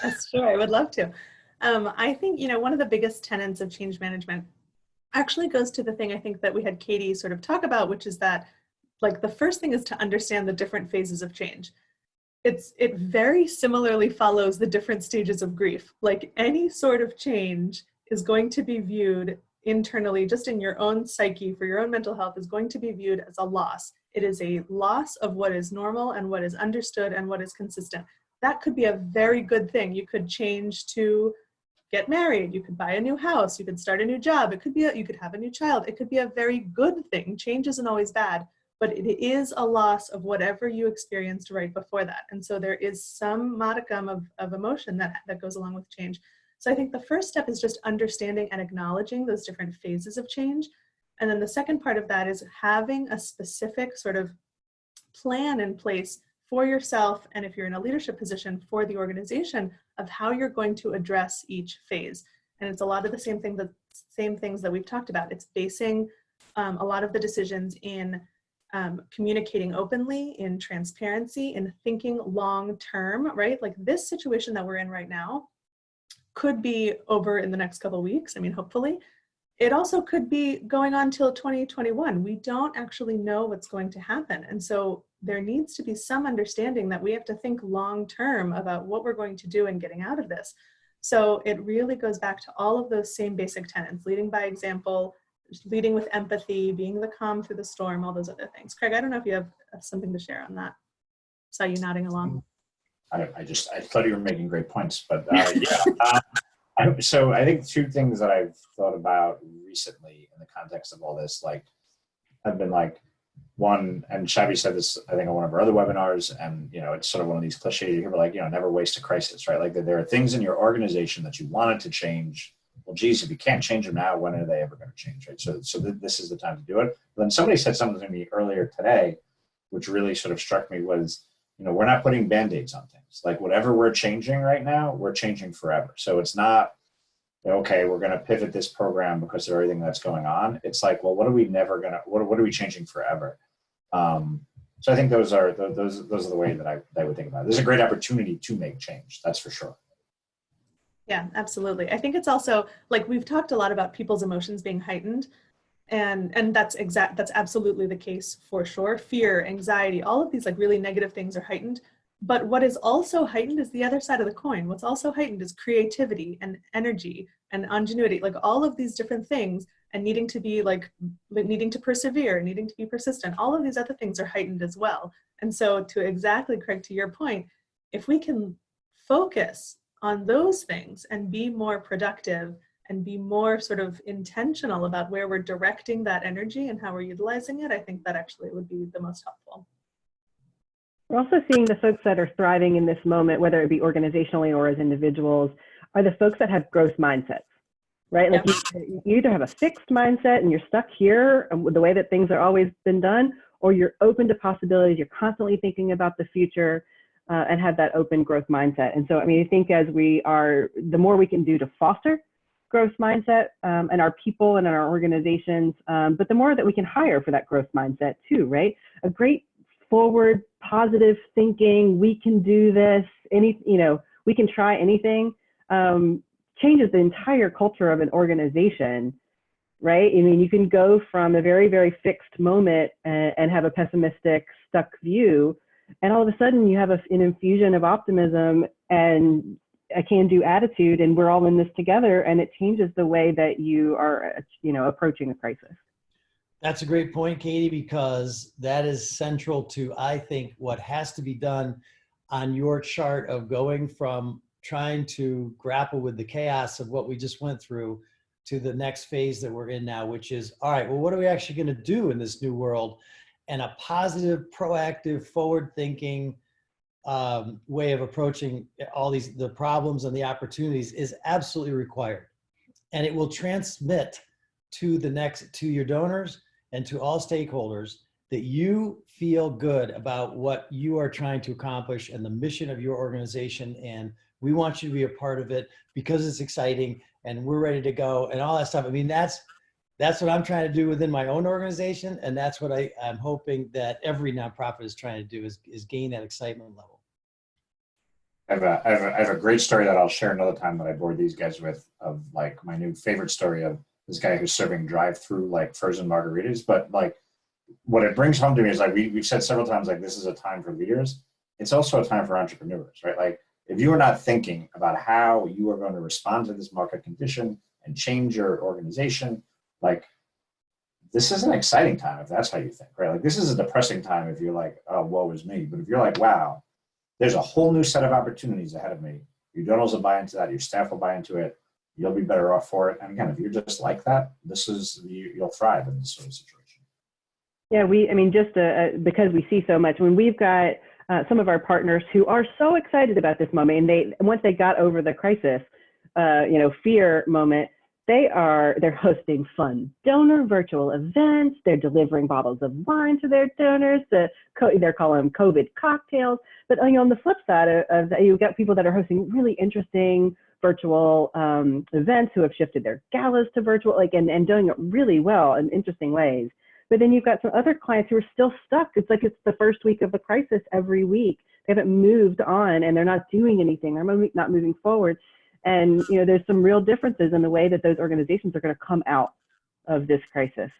Yes, sure, I would love to. I think, you know, one of the biggest tenets of change management actually goes to the thing I think that we had Katie sort of talk about, which is that, like, the first thing is to understand the different phases of change. It very similarly follows the different stages of grief. Like, any sort of change is going to be viewed internally, just in your own psyche, for your own mental health, is going to be viewed as a loss. It is a loss of what is normal and what is understood and what is consistent. That could be a very good thing. You could change to get married, you could buy a new house, you could start a new job, it could be you could have a new child. It could be a very good thing. Change isn't always bad, but it is a loss of whatever you experienced right before that. And so there is some modicum of emotion that goes along with change. So I think the first step is just understanding and acknowledging those different phases of change. And then the second part of that is having a specific sort of plan in place for yourself, and if you're in a leadership position, for the organization, of how you're going to address each phase. And it's a lot of the same things that we've talked about. It's basing a lot of the decisions in communicating openly, in transparency, in thinking long term, right? Like, this situation that we're in right now could be over in the next couple of weeks. I mean, hopefully. It also could be going on till 2021. We don't actually know what's going to happen. And so there needs to be some understanding that we have to think long term about what we're going to do and getting out of this. So it really goes back to all of those same basic tenets: leading by example, leading with empathy, being the calm through the storm, all those other things. Craig, I don't know if you have something to share on that. Saw you nodding along. I thought you were making great points, but yeah. So I think two things that I've thought about recently in the context of all this, like, have been like, one, and Shabby said this, I think, on one of our other webinars, and, you know, it's sort of one of these cliches you hear, like, you know, never waste a crisis, right? Like, there are things in your organization that you wanted to change. Well, geez, if you can't change them now, when are they ever going to change, right? So this is the time to do it. But then somebody said something to me earlier today, which really sort of struck me, was, you know, we're not putting Band-Aids on things. Like, whatever we're changing right now, we're changing forever. So it's not, okay, we're going to pivot this program because of everything that's going on. It's like, well, what are we changing forever? So I think those are the way that I would think about it. There's a great opportunity to make change. That's for sure. Yeah, absolutely. I think it's also, like, we've talked a lot about people's emotions being heightened, and that's absolutely the case for sure. Fear, anxiety, all of these, like, really negative things are heightened. But what is also heightened is the other side of the coin. What's also heightened is creativity and energy and ingenuity, like, all of these different things, and needing to be, like, needing to persevere, needing to be persistent. All of these other things are heightened as well. And so, to exactly, Craig, to your point, if we can focus on those things and be more productive and be more sort of intentional about where we're directing that energy and how we're utilizing it, I think that actually would be the most helpful. We're also seeing the folks that are thriving in this moment, whether it be organizationally or as individuals, are the folks that have growth mindsets, right? Like, you either have a fixed mindset and you're stuck here the way that things are always been done, or you're open to possibilities. You're constantly thinking about the future. and have that open growth mindset. And so, I mean, I think as we are, the more we can do to foster growth mindset and our people and in our organizations, but the more that we can hire for that growth mindset too, right? A great forward, positive thinking, we can do this, we can try anything, changes the entire culture of an organization, right? I mean, you can go from a very, very fixed moment and have a pessimistic, stuck view, and all of a sudden you have an infusion of optimism and a can-do attitude, and we're all in this together, and it changes the way that you are, approaching a crisis. That's a great point, Katie, because that is central to, I think, what has to be done on your chart of going from trying to grapple with the chaos of what we just went through to the next phase that we're in now, which is, all right, well, what are we actually going to do in this new world? And a positive, proactive, forward-thinking way of approaching all the problems and the opportunities is absolutely required. And it will transmit to your donors and to all stakeholders that you feel good about what you are trying to accomplish and the mission of your organization. And we want you to be a part of it because it's exciting and we're ready to go and all that stuff. I mean, that's what I'm trying to do within my own organization. And that's what I'm hoping that every nonprofit is trying to do is gain that excitement level. I have a great story that I'll share another time that I bored these guys with, of like my new favorite story of this guy who's serving drive-through like frozen margaritas. But like what it brings home to me is like we've said several times, like this is a time for leaders. It's also a time for entrepreneurs, right? Like if you are not thinking about how you are going to respond to this market condition and change your organization, like this is an exciting time if that's how you think, right? Like this is a depressing time if you're like, oh, woe is me. But if you're like, wow, there's a whole new set of opportunities ahead of me. Your donors will buy into that. Your staff will buy into it. You'll be better off for it. And again, if you're just like that, you'll thrive in this sort of situation. Yeah, because we see so much. When we've got some of our partners who are so excited about this moment, and once they got over the crisis, fear moment, they're hosting fun donor virtual events. They're delivering bottles of wine to their donors. They're calling them COVID cocktails. But on the flip side of that, you've got people that are hosting really interesting virtual events who have shifted their galas to virtual, and doing it really well in interesting ways. But then you've got some other clients who are still stuck. It's like it's the first week of the crisis every week. They haven't moved on, and they're not doing anything. They're not moving forward. And there's some real differences in the way that those organizations are going to come out of this crisis.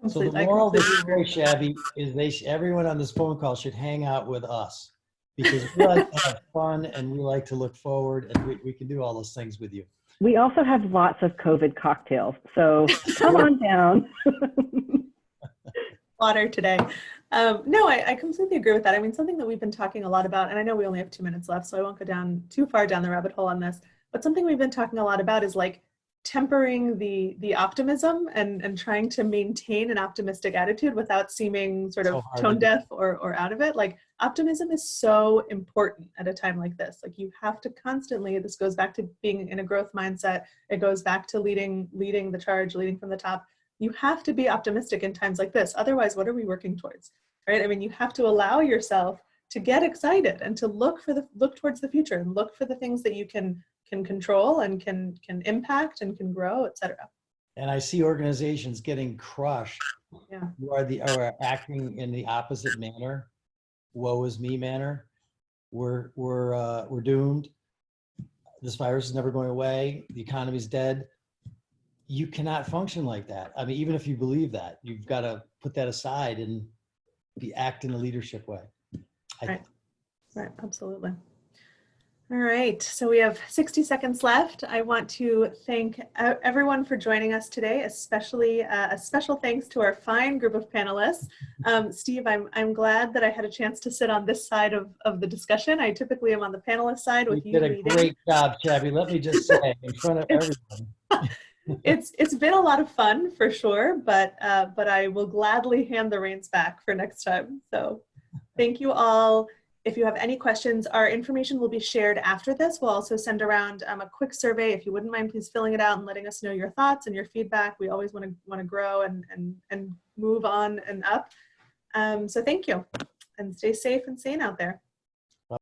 So the moral of the story, Shabby, is everyone on this phone call should hang out with us because we like to have fun and we like to look forward, and we can do all those things with you. We also have lots of COVID cocktails, so come on down. Water today. No, I completely agree with that. I mean, something that we've been talking a lot about, and I know we only have 2 minutes left, so I won't go too far down the rabbit hole on this, but something we've been talking a lot about is like tempering the optimism and trying to maintain an optimistic attitude without seeming sort of tone deaf or out of it. Like optimism is so important at a time like this. Like you have to constantly, this goes back to being in a growth mindset. It goes back to leading the charge, leading from the top. You have to be optimistic in times like this. Otherwise, what are we working towards, right? I mean, you have to allow yourself to get excited and to look towards the future and look for the things that you can control and can impact and can grow, et cetera. And I see organizations getting crushed Yeah. who are acting in the opposite manner, woe is me manner. We're doomed. This virus is never going away. The economy's dead. You cannot function like that. I mean, even if you believe that, you've got to put that aside and act in a leadership way. Right, absolutely. All right, so we have 60 seconds left. I want to thank everyone for joining us today, especially a special thanks to our fine group of panelists. Steve, I'm glad that I had a chance to sit on this side of the discussion. I typically am on the panelist side with you. You did a great job, Shabby. Let me just say, in front of everyone. It's been a lot of fun for sure, but I will gladly hand the reins back for next time. So thank you all. If you have any questions, our information will be shared after this. We'll also send around a quick survey. If you wouldn't mind, please filling it out and letting us know your thoughts and your feedback. We always want to grow and move on and up. So thank you. and stay safe and sane out there.